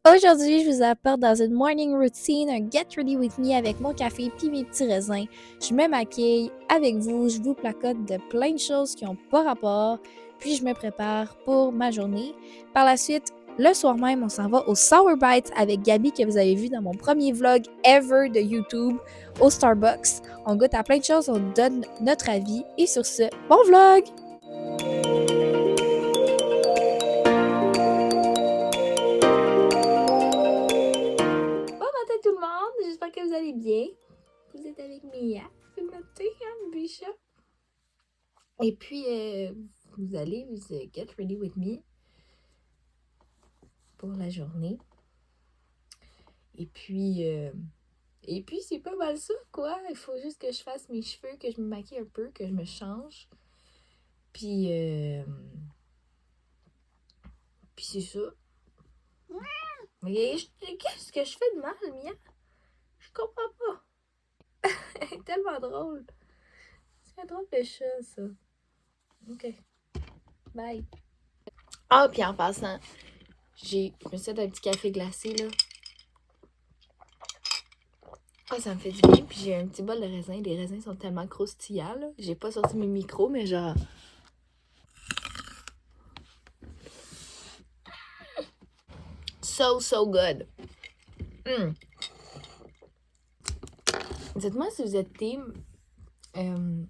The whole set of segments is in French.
Aujourd'hui, je vous apporte dans une morning routine un Get Ready With Me avec mon café puis mes petits raisins. Je me maquille avec vous, je vous placote de plein de choses qui n'ont pas rapport, puis je me prépare pour ma journée. Par la suite, le soir même, on s'en va au Sour Bites avec Gabi que vous avez vu dans mon premier vlog ever de YouTube au Starbucks. On goûte à plein de choses, on donne notre avis et sur ce, bon vlog! Bon matin tout le monde, j'espère que vous allez bien. Vous êtes avec Mia, c'est notre bicha. Et puis, vous allez vous get ready with me pour la journée. Et puis c'est pas mal ça, quoi. Il faut juste que je fasse mes cheveux, que je me maquille un peu, que je me change. Puis c'est ça. Mais qu'est-ce que je fais de mal, Mia? Je comprends pas. Elle est tellement drôle. C'est un drôle de chat, ça. Ok. Bye. Ah, puis en passant, je me suis fait un petit café glacé, là. Ah, ça me fait du bien. Puis j'ai un petit bol de raisins. Les raisins sont tellement croustillants, là. J'ai pas sorti mes micros, mais genre... So good. Dites-moi si vous êtes team... je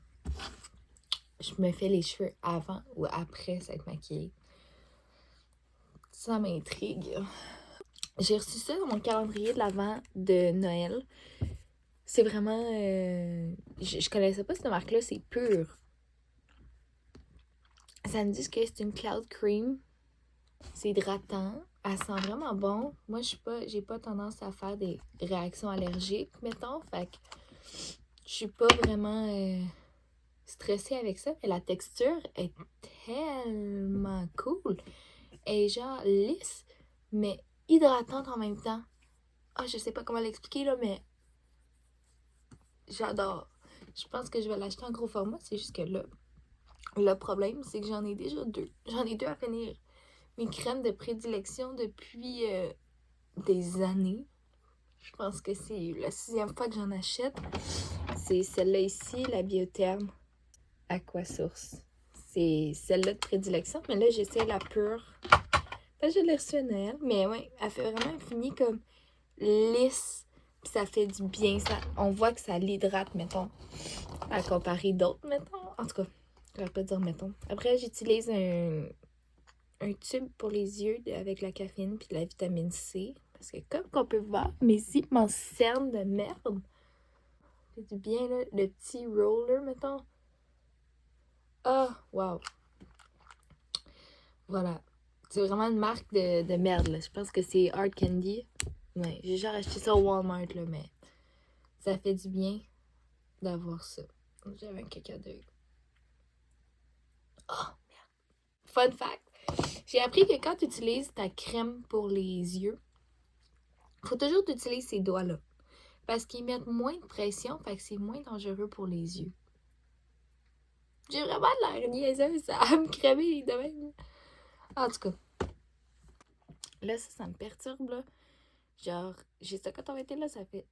me fais les cheveux avant ou après s'être maquillée. Ça m'intrigue. J'ai reçu ça dans mon calendrier de l'Avent de Noël. C'est vraiment... je connaissais pas cette marque-là, c'est Pur. Ça me dit que c'est une cloud cream. C'est hydratant. Elle sent vraiment bon. Moi, j'ai pas tendance à faire des réactions allergiques, mettons. Fait que je suis pas vraiment stressée avec ça. Mais la texture est tellement cool. Elle est genre lisse, mais hydratante en même temps. Ah, je sais pas comment l'expliquer, là, mais j'adore. Je pense que je vais l'acheter en gros format. C'est juste que là, le problème, c'est que j'en ai déjà deux. J'en ai deux à finir. Mes crèmes de prédilection depuis des années. Je pense que c'est la 6e fois que j'en achète. C'est celle-là ici, la Biotherme Aquasource. C'est celle-là de prédilection, mais là, j'essaie la pure. Là, je l'ai reçue à Noël, mais ouais, elle fait vraiment un fini comme lisse. Puis ça fait du bien. On voit que ça l'hydrate, mettons, à comparer d'autres, mettons. En tout cas, je vais pas dire mettons. Après, j'utilise un tube pour les yeux avec la caféine puis de la vitamine C. Parce que comme qu'on peut voir, mes yeux m'en cernent de merde. Ça fait du bien, là. Le petit roller, mettons. Ah, wow. Voilà. C'est vraiment une marque de merde, là. Je pense que c'est Hard Candy. Ouais, j'ai genre acheté ça au Walmart, là, mais ça fait du bien d'avoir ça. J'avais un caca d'œil. Oh, merde. Fun fact. J'ai appris que quand tu utilises ta crème pour les yeux, faut toujours utiliser ces doigts-là. Parce qu'ils mettent moins de pression, fait que c'est moins dangereux pour les yeux. J'ai vraiment l'air niaiseuse à me crever de même. En tout cas, là, ça me perturbe, là. Genre, j'ai ça quand on était là, ça fait...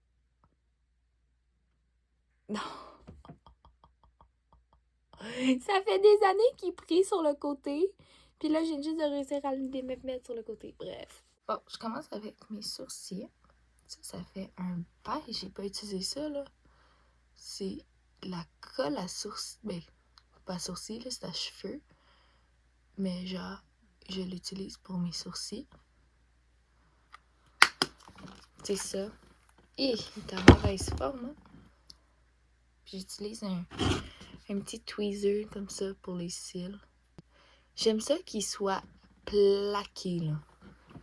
Non! Ça fait des années qu'il prie sur le côté. Puis là, j'ai juste de réussir à les mettre sur le côté. Bref. Bon, je commence avec mes sourcils. Ça fait un bail. J'ai pas utilisé ça, là. C'est la colle à sourcils. Ben, pas sourcils, là, c'est à cheveux. Mais genre, je l'utilise pour mes sourcils. C'est ça. Et il est en mauvaise forme, hein? Puis j'utilise un petit tweezer comme ça pour les cils. J'aime ça qu'il soit plaqué, là.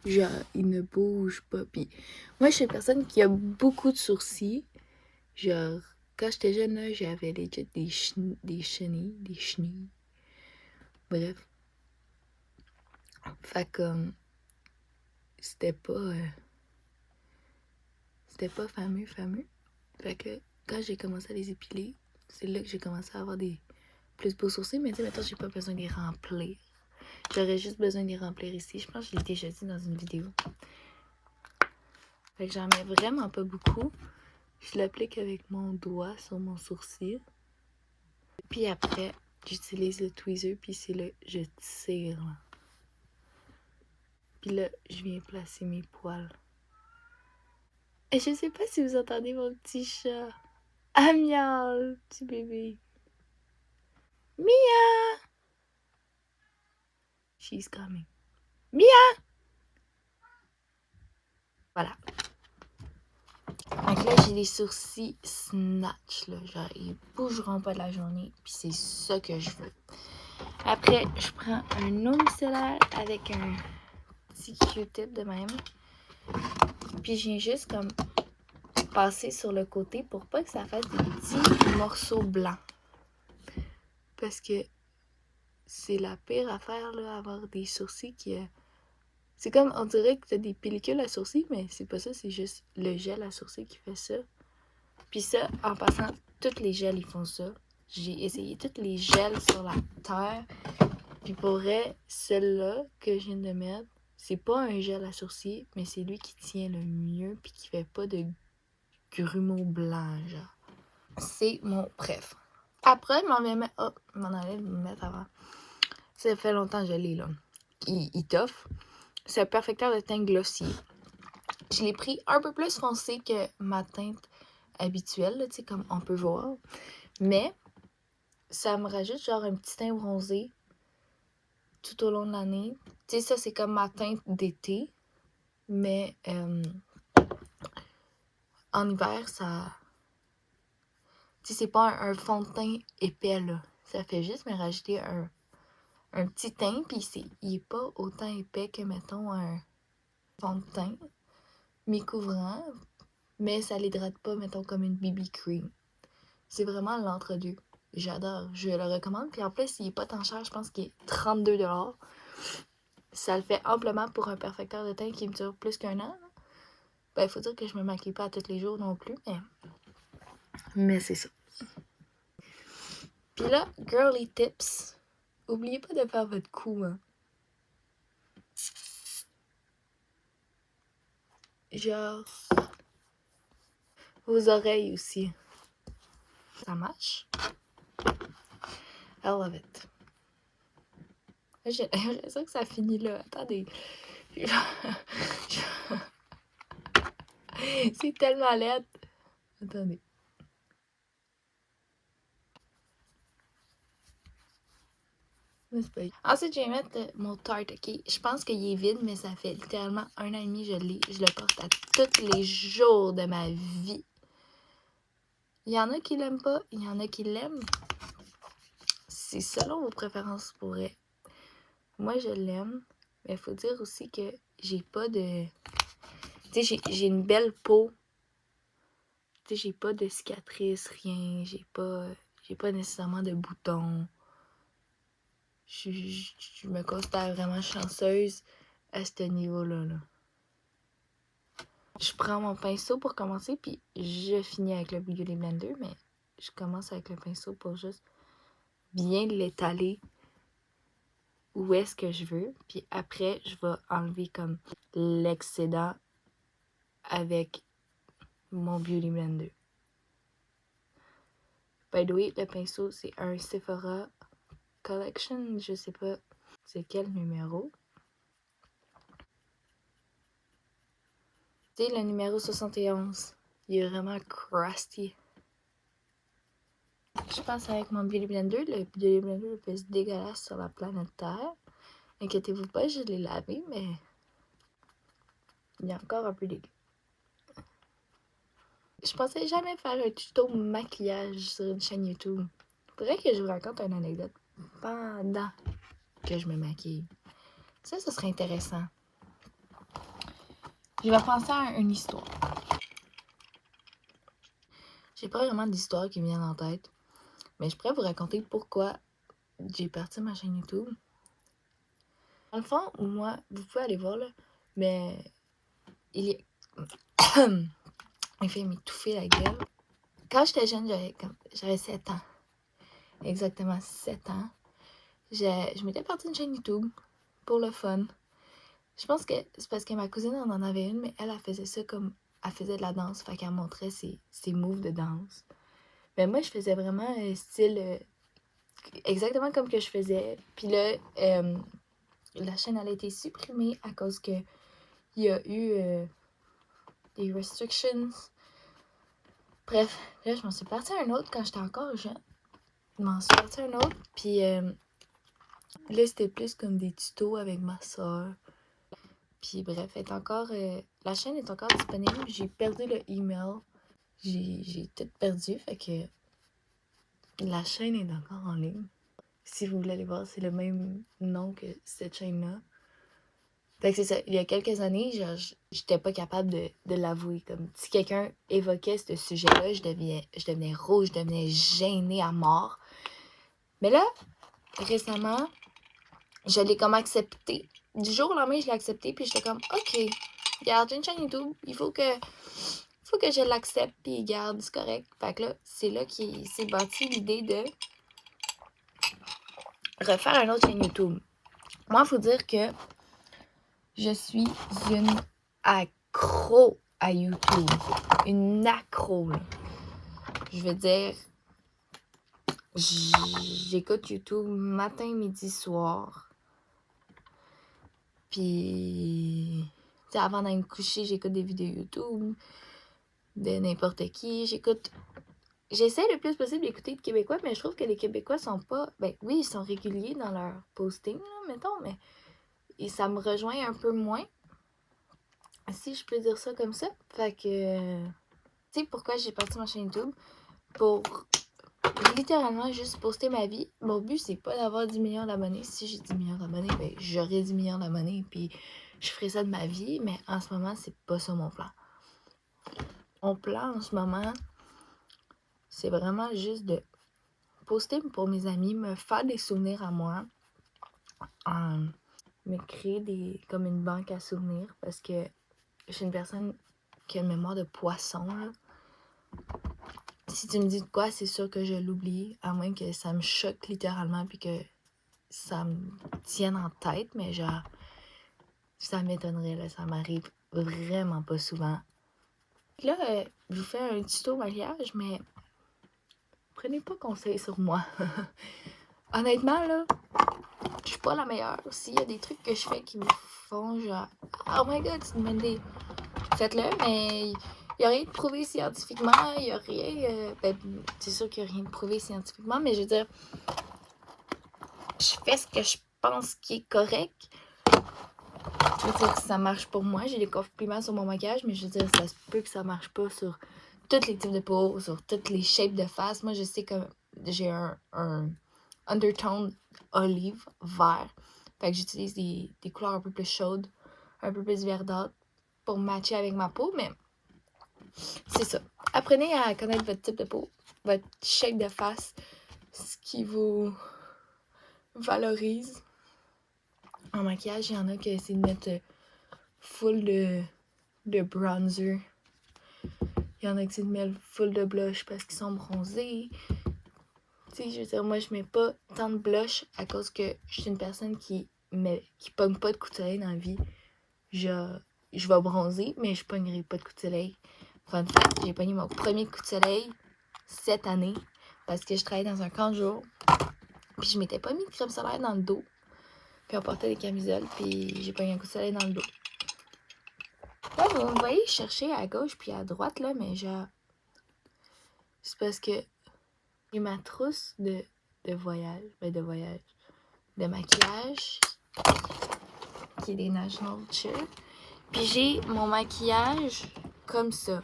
Genre, il ne bouge pas. Puis moi, je suis une personne qui a beaucoup de sourcils. Genre, quand j'étais jeune, là, j'avais des chenilles. Bref. Fait comme, c'était pas fameux. Fait que quand j'ai commencé à les épiler, c'est là que j'ai commencé à avoir des plus beaux sourcils. Mais tu sais, maintenant, j'ai pas besoin de les remplir. J'aurais juste besoin de les remplir ici. Je pense que je l'ai déjà dit dans une vidéo. Fait que j'en mets vraiment pas beaucoup. Je l'applique avec mon doigt sur mon sourcil. Puis après, j'utilise le tweezer, puis c'est là, je tire. Là. Puis là, je viens placer mes poils. Et je sais pas si vous entendez mon petit chat. Ah, miaou, petit bébé. Mia! She's coming. Mia! Voilà. Donc là, j'ai les sourcils snatch, là. Genre, ils bougeront pas de la journée. Puis c'est ça que je veux. Après, je prends un eau micellaire avec un petit Q-tip de même. Puis je viens juste comme passer sur le côté pour pas que ça fasse des petits morceaux blancs. Parce que c'est la pire affaire, là, avoir des sourcils qui... C'est comme, on dirait que t'as des pellicules à sourcils, mais c'est pas ça, c'est juste le gel à sourcils qui fait ça. Puis ça, en passant, toutes les gels, ils font ça. J'ai essayé toutes les gels sur la terre. Puis pour vrai, celle-là que je viens de mettre, c'est pas un gel à sourcils, mais c'est lui qui tient le mieux puis qui fait pas de grumeaux blancs, genre. C'est mon préf. Après, je m'en vais mettre... Oh, je m'en allais le mettre avant. Ça fait longtemps que je l'ai, là. Il t'offre. C'est un perfecteur de teint glossy. Je l'ai pris un peu plus foncé que ma teinte habituelle, tu sais, comme on peut voir. Mais ça me rajoute genre un petit teint bronzé tout au long de l'année. Tu sais, ça, c'est comme ma teinte d'été. Mais en hiver, ça... Tu sais, c'est pas un fond de teint épais, là. Ça fait juste me rajouter un petit teint, puis il est pas autant épais que, mettons, un fond de teint mi-couvrant, mais ça l'hydrate pas, mettons, comme une BB cream. C'est vraiment l'entre-deux. J'adore. Je le recommande. Puis en plus, il est pas tant cher. Je pense qu'il est 32$. Ça le fait amplement pour un perfecteur de teint qui me dure plus qu'un an. Ben, il faut dire que je me maquille pas à tous les jours non plus, mais c'est ça. Puis là, girly tips. Oubliez pas de faire votre cou, hein. Genre, vos oreilles aussi. Ça marche. I love it. J'ai l'impression que ça finit là. Attendez. C'est tellement laid. Attendez. Ensuite, je vais mettre mon Tarte, ok? Je pense qu'il est vide, mais ça fait littéralement 1 an et demi que je l'ai. Je le porte à tous les jours de ma vie. Il y en a qui l'aiment pas, il y en a qui l'aiment. C'est selon vos préférences pour elle. Moi, je l'aime, mais il faut dire aussi que j'ai pas de... Tu sais, j'ai une belle peau. Tu sais, j'ai pas de cicatrices, rien. J'ai pas nécessairement de boutons. Je me considère vraiment chanceuse à ce niveau-là, là. Je prends mon pinceau pour commencer, puis je finis avec le Beauty Blender, mais je commence avec le pinceau pour juste bien l'étaler où est-ce que je veux. Puis après, je vais enlever comme l'excédent avec mon Beauty Blender. By the way, le pinceau, c'est un Sephora Collection, je sais pas c'est quel numéro. C'est le numéro 71. Il est vraiment crusty. Je pense avec mon Beauty Blender, le Beauty Blender est le plus dégueulasse sur la planète Terre. Inquiétez-vous pas, je l'ai lavé, mais il est encore un peu dégueu. Je pensais jamais faire un tuto maquillage sur une chaîne YouTube. Faudrait que je vous raconte une anecdote pendant que je me maquille. Ça serait intéressant. Je vais penser à une histoire. J'ai pas vraiment d'histoire qui me vient en tête, mais je pourrais vous raconter pourquoi j'ai parti ma chaîne YouTube. Dans le fond, moi, vous pouvez aller voir là, mais il y a... il fait m'étouffer la gueule. Quand j'étais jeune, j'avais 7 ans. Exactement 7 ans. Je m'étais partie une chaîne YouTube pour le fun. Je pense que c'est parce que ma cousine en avait une, mais elle faisait ça comme elle faisait de la danse, fait qu'elle montrait ses moves de danse. Mais moi, je faisais vraiment style exactement comme que je faisais. Puis là, la chaîne, elle a été supprimée à cause que il y a eu des restrictions. Bref, là, je m'en suis partie à un autre quand j'étais encore jeune. Je m'en suis partie à un autre, puis là, c'était plus comme des tutos avec ma soeur. Puis bref, la chaîne est encore disponible. J'ai perdu le email. J'ai tout perdu, fait que la chaîne est encore en ligne. Si vous voulez aller voir, c'est le même nom que cette chaîne-là. Fait que c'est ça. Il y a quelques années, j'étais pas capable de l'avouer. Comme si quelqu'un évoquait ce sujet-là, je devenais rouge, je devenais gênée à mort. Mais là, récemment, je l'ai comme accepté. Du jour au lendemain, je l'ai accepté, puis j'étais comme, OK, regarde, j'ai une chaîne YouTube, il faut que je l'accepte, puis garde, c'est correct. Fait que là, c'est là qu'il s'est bâti l'idée de refaire un autre chaîne YouTube. Moi, il faut dire que je suis une accro à YouTube. Une accro, là. Je veux dire, j'écoute YouTube matin, midi, soir. Puis, tu sais, avant d'aller me coucher, j'écoute des vidéos YouTube de n'importe qui. J'essaie le plus possible d'écouter de Québécois, mais je trouve que les Québécois sont pas... Ben oui, ils sont réguliers dans leur posting, là, mettons, mais ça me rejoint un peu moins. Si je peux dire ça comme ça. Fait que... Tu sais pourquoi j'ai parti ma chaîne YouTube? Pour littéralement juste poster ma vie. Mon but, c'est pas d'avoir 10 millions d'abonnés. Si j'ai 10 millions d'abonnés, ben j'aurai 10 millions d'abonnés, puis je ferai ça de ma vie, mais en ce moment, c'est pas ça mon plan. Mon plan en ce moment, c'est vraiment juste de poster pour mes amis, me faire des souvenirs à moi, me créer comme une banque à souvenirs, parce que je suis une personne qui a une mémoire de poisson, là. Si tu me dis de quoi, c'est sûr que je l'oublie, à moins que ça me choque littéralement, puis que ça me tienne en tête, mais genre, ça m'étonnerait, là, ça m'arrive vraiment pas souvent. Là, je vous fais un tuto mariage, mais prenez pas conseil sur moi. Honnêtement, là, je suis pas la meilleure. S'il y a des trucs que je fais qui me font genre, oh my god, c'est une bonne idée, faites-le, mais il n'y a rien de prouvé scientifiquement, il n'y a rien... ben, c'est sûr qu'il n'y a rien de prouvé scientifiquement, mais je veux dire, je fais ce que je pense qui est correct. Je veux dire, ça marche pour moi, j'ai des compliments sur mon maquillage, mais je veux dire, ça se peut que ça marche pas sur tous les types de peau, sur toutes les shapes de face. Moi, je sais que j'ai un undertone olive, vert. Fait que j'utilise des couleurs un peu plus chaudes, un peu plus verdâtres pour matcher avec ma peau, mais c'est ça. Apprenez à connaître votre type de peau, votre shape de face, ce qui vous valorise. En maquillage, il y en a qui essaient de mettre full de bronzer. Il y en a qui essaient de mettre full de blush parce qu'ils sont bronzés. Tu sais, je veux dire, moi, je mets pas tant de blush à cause que je suis une personne qui pogne pas de coup de soleil dans la vie. Je vais bronzer, mais je pognerai pas de coup de soleil. Fun fact, j'ai pogné mon premier coup de soleil cette année parce que je travaillais dans un camp de jour. Puis je m'étais pas mis de crème solaire dans le dos. Puis on portait des camisoles, puis j'ai pogné un coup de soleil dans le dos. Là, vous me voyez chercher à gauche puis à droite, là, mais genre... C'est parce que j'ai ma trousse de voyage, de maquillage, qui est des National Chill. Puis j'ai mon maquillage comme ça.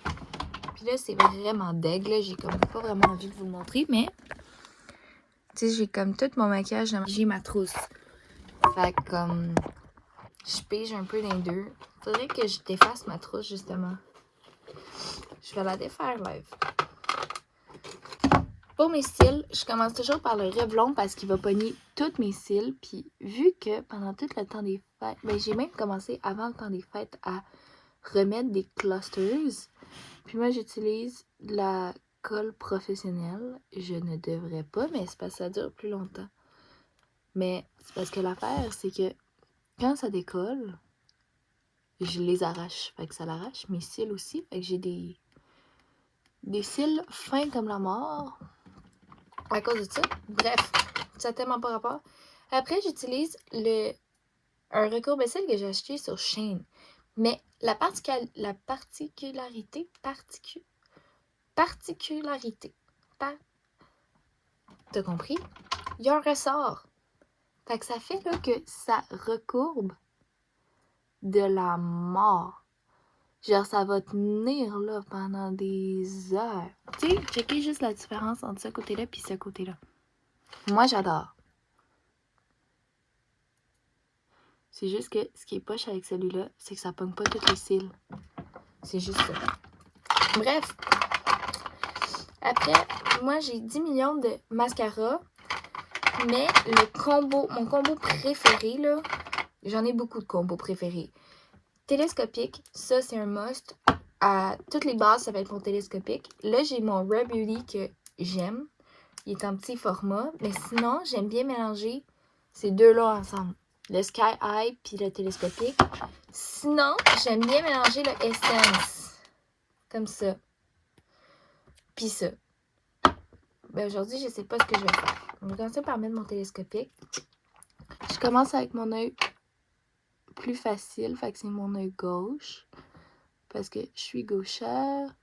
Puis là, c'est vraiment deg, là. J'ai comme pas vraiment envie de vous le montrer, mais... Tu sais, j'ai comme tout mon maquillage, j'ai ma trousse. Fait que comme... Je pige un peu les deux. Faudrait que je défasse ma trousse, justement. Je vais la défaire live. Pour mes cils, je commence toujours par le Revlon parce qu'il va pogner tous mes cils. Puis vu que pendant tout le temps des fêtes, ben j'ai même commencé avant le temps des fêtes à remettre des clusters. Puis moi, j'utilise de la colle professionnelle. Je ne devrais pas, mais c'est parce que ça dure plus longtemps. Mais c'est parce que l'affaire, c'est que quand ça décolle, je les arrache. Fait que ça l'arrache. Mes cils aussi. Fait que j'ai des cils fins comme la mort. À cause de ça. Bref, ça n'a tellement pas rapport. Après, j'utilise un recourbe-cils que j'ai acheté sur Shein. Mais la particularité, t'as compris? Il y a un ressort. Fait que ça fait là, que ça recourbe de la mort. Genre, ça va tenir là pendant des heures. Tu sais, checkez juste la différence entre ce côté-là et ce côté-là. Moi, j'adore. C'est juste que ce qui est poche avec celui-là, c'est que ça pogne pas tous les cils. C'est juste ça. Bref. Après, moi, j'ai 10 millions de mascaras. Mais mon combo préféré, là, j'en ai beaucoup de combos préférés. Télescopique, ça, c'est un must. À toutes les bases, ça va être mon télescopique. Là, j'ai mon Rare Beauty que j'aime. Il est en petit format. Mais sinon, j'aime bien mélanger ces deux-là ensemble. Le Sky Eye puis le télescopique. Sinon, j'aime bien mélanger le Essence. Comme ça. Puis ça. Ben aujourd'hui, je sais pas ce que je vais faire. On va commencer par mettre mon télescopique. Je commence avec mon œil plus facile. Fait que c'est mon œil gauche. Parce que je suis gauchère.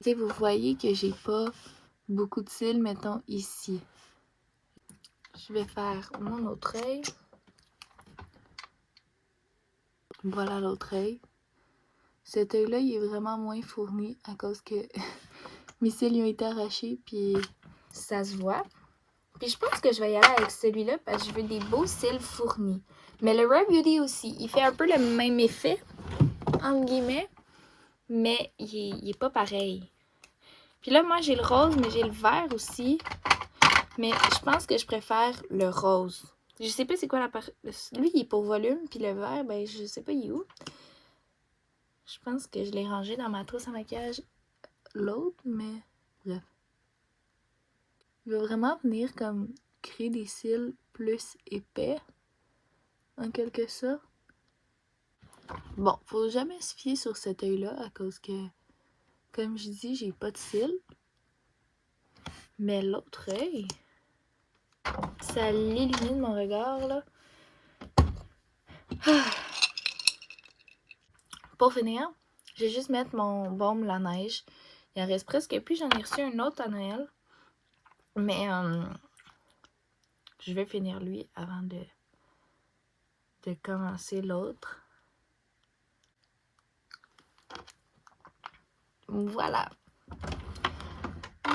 Et vous voyez que j'ai pas beaucoup de cils, mettons, ici. Je vais faire mon autre œil. Voilà l'autre œil. Cet œil-là, il est vraiment moins fourni à cause que mes cils ont été arrachés, puis ça se voit. Puis je pense que je vais y aller avec celui-là parce que je veux des beaux cils fournis. Mais le Rare Beauty aussi, il fait un peu le même effet, entre guillemets, mais il est pas pareil. Puis là, moi, j'ai le rose, mais j'ai le vert aussi. Mais je pense que je préfère le rose. Je sais pas c'est quoi lui, il est pour volume, puis le vert, ben, je sais pas il est où. Je pense que je l'ai rangé dans ma trousse à maquillage l'autre, mais bref. Il va vraiment venir comme créer des cils plus épais, en quelque sorte. Bon, faut jamais se fier sur cet œil-là, à cause que, comme je dis, j'ai pas de cils. Mais l'autre œil, ça l'illumine mon regard, là. Pour finir, je vais juste mettre mon baume la neige. Il en reste presque plus. J'en ai reçu un autre à Noël. Mais je vais finir lui avant de commencer l'autre. Voilà.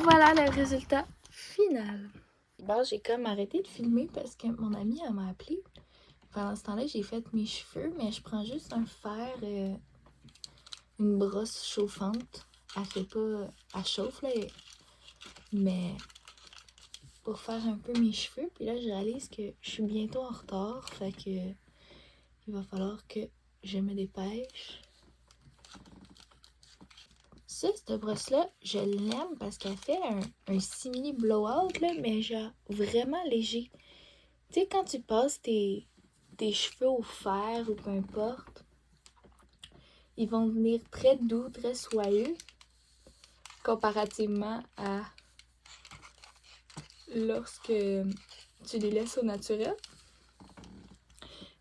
Voilà le résultat final. Bon, j'ai comme arrêté de filmer parce que mon amie m'a appelé. Pendant ce temps-là, j'ai fait mes cheveux, mais je prends juste un fer, une brosse chauffante. Elle fait pas... Elle chauffe, là. Mais pour faire un peu mes cheveux. Puis là, je réalise que je suis bientôt en retard. Fait que il va falloir que je me dépêche. Ça, cette brosse-là, je l'aime parce qu'elle fait un simili blowout, là, mais genre vraiment léger. Tu sais, quand tu passes tes cheveux au fer ou peu importe, ils vont venir très doux, très soyeux, comparativement à lorsque tu les laisses au naturel.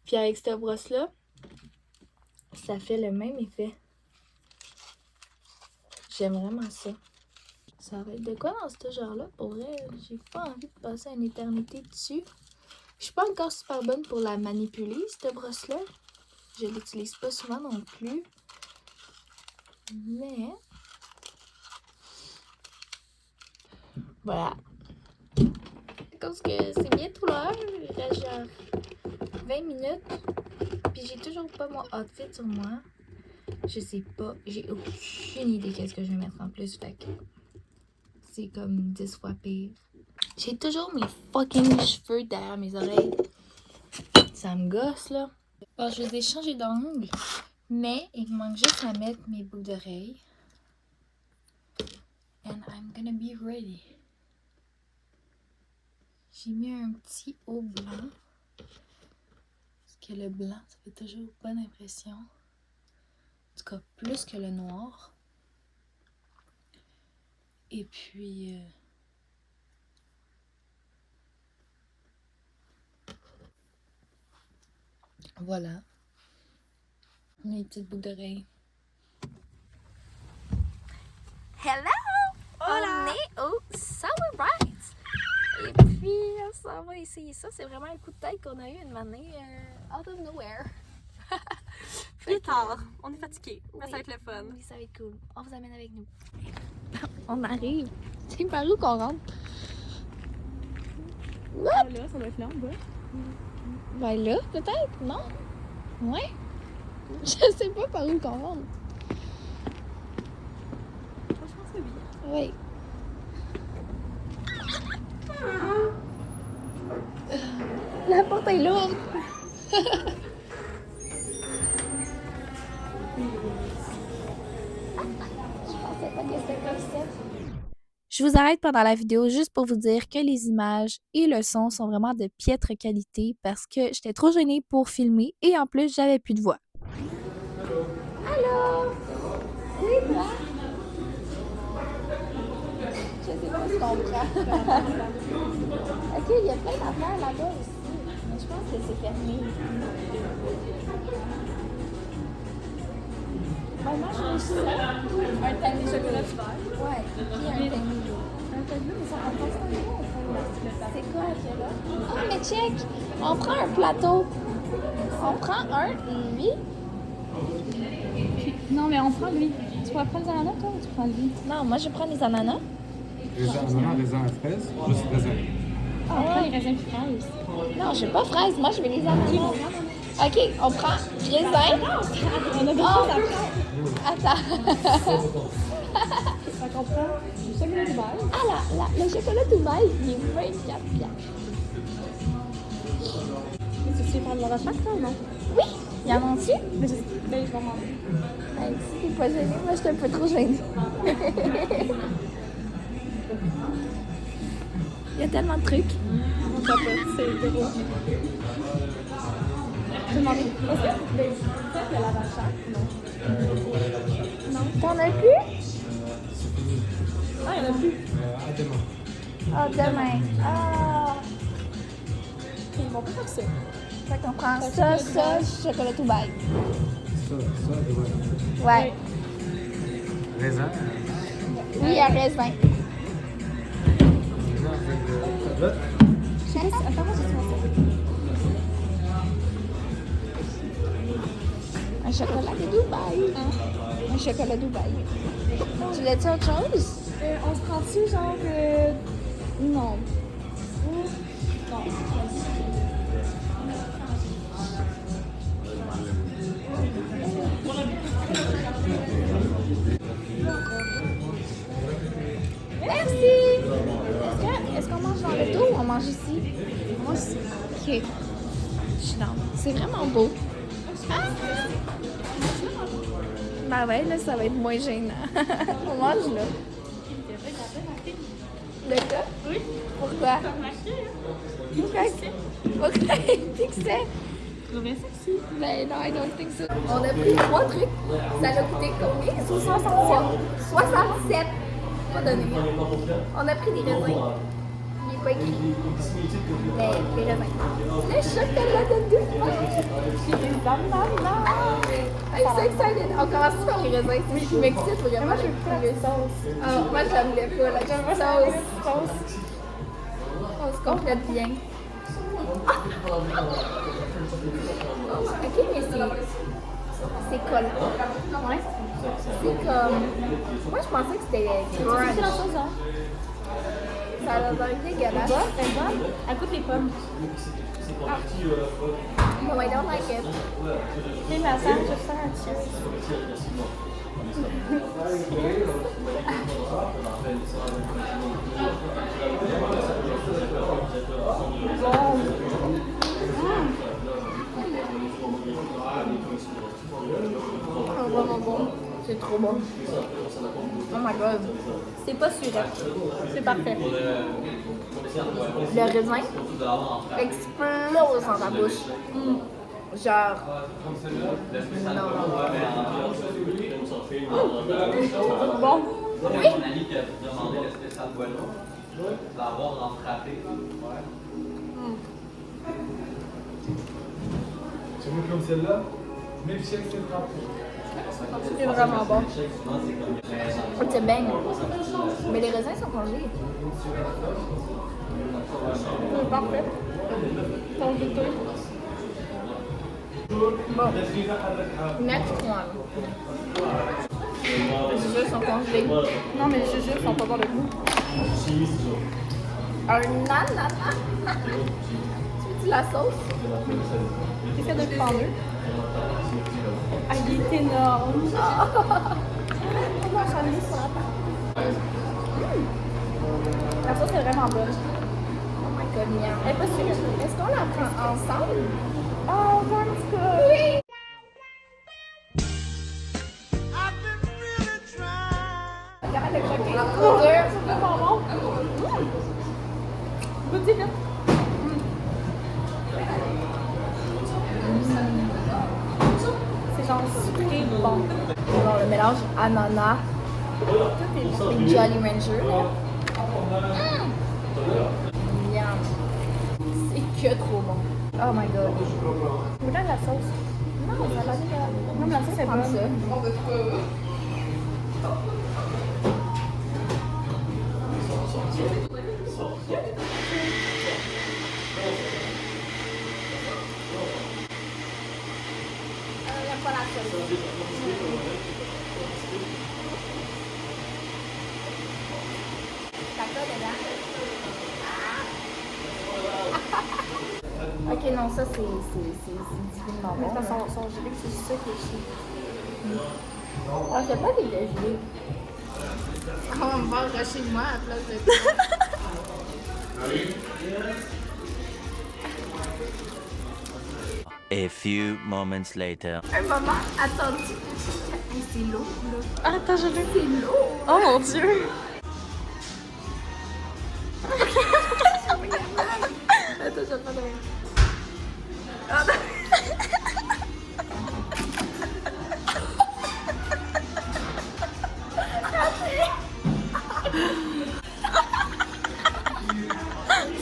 Puis avec cette brosse-là, ça fait le même effet. J'aime vraiment ça. Ça va être de quoi dans ce genre-là? Pour vrai, j'ai pas envie de passer une éternité dessus. Je suis pas encore super bonne pour la manipuler, cette brosse-là. Je l'utilise pas souvent non plus. Mais... voilà. Parce que c'est bientôt l'heure. Il reste genre 20 minutes. Puis j'ai toujours pas mon outfit sur moi. Je sais pas. J'ai aucune idée qu'est-ce que je vais mettre en plus. Fait que c'est comme 10 fois pire. J'ai toujours mes fucking cheveux derrière mes oreilles. Ça me gosse, là. Bon, je les ai changés d'angle. Mais il me manque juste à mettre mes boucles d'oreilles. And I'm gonna be ready. J'ai mis un petit haut blanc. Parce que le blanc, ça fait toujours bonne impression. En tout cas, plus que le noir. Et puis... voilà. Mes petites boucles d'oreilles. Hello! Hola! On est au Sour Rides! Et puis, on s'en va essayer ça. C'est vraiment un coup de tête qu'on a eu une année out of nowhere. Il est tard, on est fatigué, mais ça va être le fun. Oui, ça va être cool. On vous amène avec nous. On arrive. C'est par où qu'on rentre? Ah, là, ça doit être là en bas. Ben là, peut-être, non? Ouais? Je sais pas par où qu'on rentre. Je pense que oui. Oui. La porte est lourde. Je vous arrête pendant la vidéo juste pour vous dire que les images et le son sont vraiment de piètre qualité parce que j'étais trop gênée pour filmer et en plus j'avais plus de voix. Allô? Oui, toi? Je sais pas si on prend. Ok, il y a plein d'affaires là-bas aussi. Mais je pense que c'est fermé. Ben, moi, je veux ça. Un thème de chocolat vert. Ouais, puis un tennis. Un thème, mais ça en passe pas. C'est quoi qu'il y a là? Ah, mais check! On prend un plateau. On prend un, lui. Non, mais on prend lui. Tu pourrais prendre les ananas, toi, ou tu prends lui? Non, moi, je prends les ananas. Raisin à fraise, juste raisin. Ah, on prend les raisins puis fraises. Non, je veux pas fraises. Moi, je veux les ananas. Ok, on prend raisin. On a des choses à prendre. Attends. Fait qu'on prend du chocolat du beurre. Ah là, le chocolat Dubaï, il est 24 piastres. Mais tu sais faire de la chaque, toi, ou non? Oui, il y en a dessus? Mais je vais demander. Ben, si t'es pas gênée, moi, je suis un peu trop gênée. Il y a tellement de trucs. On capote, c'est drôle. Je demande, est-ce que vous faites le lavage chaque? Non. T'en as plus? Ah, il y en a plus. À demain. Ah, demain. Ah. Ils vont pas faire ça. Fait qu'on prend ça, chocolat Dubaï. Ça, demain. Ouais. Raisin. Oui, à raisin. Raisin avec tablette. Attends, moi, j'ai ça. Un chocolat de Dubaï. Un chocolat Dubaï. Tu voulais-tu autre chose? On se prend-tu genre... Non. Non. Merci! Est-ce qu'on mange dans le dos ou on mange ici? Moi aussi. Ok. Je suis dans. C'est vraiment beau. Ah! Ben ouais, là, ça va être moins gênant. On mange là. Le gars? Oui. Pourquoi? Pourquoi il fixait? Je trouve bien sexy. Ben non, I don't think so. On a pris 3 trucs. Ça a coûté combien? 63. 67. Pas donné. On a pris des raisins. Il n'est pas écrit. Mais des raisins. Le chocolat de Dubaï. I'm so excited. On commence par les raisins. C'est ce qui m'excite vraiment. Moi, je veux pas de sauce. Ah, moi, je l'aime pas. Là. J'aime pas Sauce. sauce. On se complète bien. Ok, mais c'est collant. Ouais. C'est comme... Moi, je pensais que c'était crunch. C'est la sauce, hein? Ça a l'air dégueulasse. Elle est bonne. Elle goûte les pommes. No, I don't like it. Et ma femme, je vais faire un cheers. Oh, vraiment bon. C'est trop bon. Oh my god. C'est pas surette. C'est parfait. Le raisin explose dans ta bouche. Genre. Comme celle-là. Non. Bon. Oui. Mon ami qui a demandé le spécial boileau, l'avoir en frappé. Tu veux comme celle-là? Milkshake, c'est frappé. C'est vraiment bon. C'est bien. Mais les raisins sont congelés. C'est parfait. Ton goûter. Bon. Next one. Les jujubes sont congelés. Non, mais les jujubes sont pas bons de goût. Un ananas. Tu veux-tu la sauce? Qu'est-ce qu'il y a de plus en eux? Ah, il est énorme. Comment j'en ai mis sur la table? La sauce est vraiment bonne. Oh my god, miam. Elle est pas sûre. Est-ce qu'on la prend ensemble? Oh, un petit peu. Oui! Regarde le croquet. Oh, c'est vraiment bon. Goûtez vite. C'est genre sucré bon. Genre le mélange ananas Tout est bon. et Jolly Rancher, là. Miam. C'est que trop bon. Oh my god. Goûtez la sauce. Non, ça va être Non, la sauce est comme bonne. ça. J'aime pas la sauce. T'as quoi dedans? Ok, non, ça c'est divinement Mais bon. ça sent son gelé, c'est juste ça qui est chiant. Ah, c'est pas des gelés. On va me voir chez moi à la place de toi. A few moments later. Un moment attendu. Hey, c'est lourd, là. Ah, attends, je veux. C'est lourd. Oh mon dieu! Attends, j'ai pas de rien.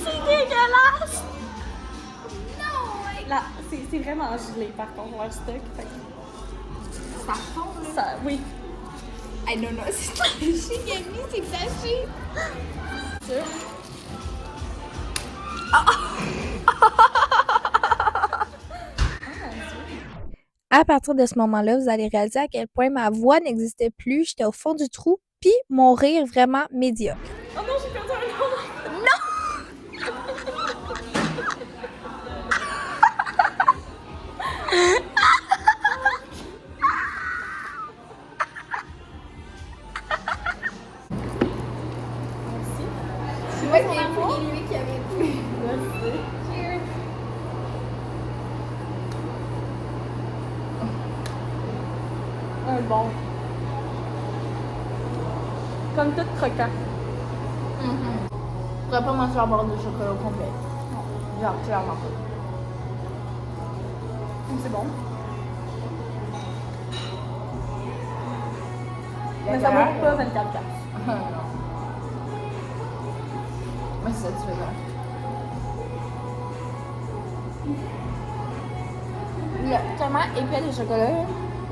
C'est dégueulasse! Non! Là, c'est vraiment gelé par contre, leur stock. Fait que Ça fond, là. ça, oui. Hey, non, non, c'est taché, Camille, c'est taché. Sûr. À partir de ce moment-là, vous allez réaliser à quel point ma voix n'existait plus. J'étais au fond du trou, puis mon rire vraiment médiocre. Oh non, j'ai perdu un nom! C'est moi qui ai pris, lui qui avait pris. Merci. Cheers. Un bon. Comme tout croquant. Je pourrais pas manger un bord de chocolat au complet. Genre, clairement pas. C'est bon. Mais ça L'intérieur, vaut pas 24 piastres. non. Mais c'est satisfaisant. Le tellement épais de chocolat. Là.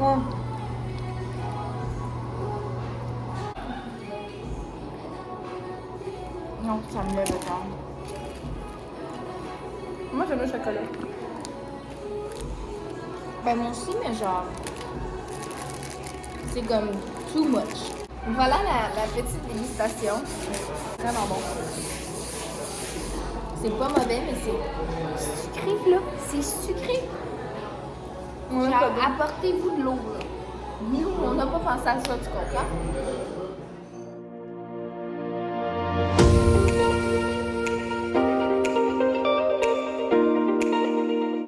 Ouais. Non, ça me lève le corps. Moi, j'aime le chocolat. Ben moi aussi, mais genre... C'est comme too much. Voilà la petite dégustation. Vraiment bon. C'est pas mauvais, mais c'est sucré, là. C'est sucré. Ouais, Genre, pas bon. apportez-vous de l'eau, là. Nous, on n'a pas pensé à ça, tu comprends?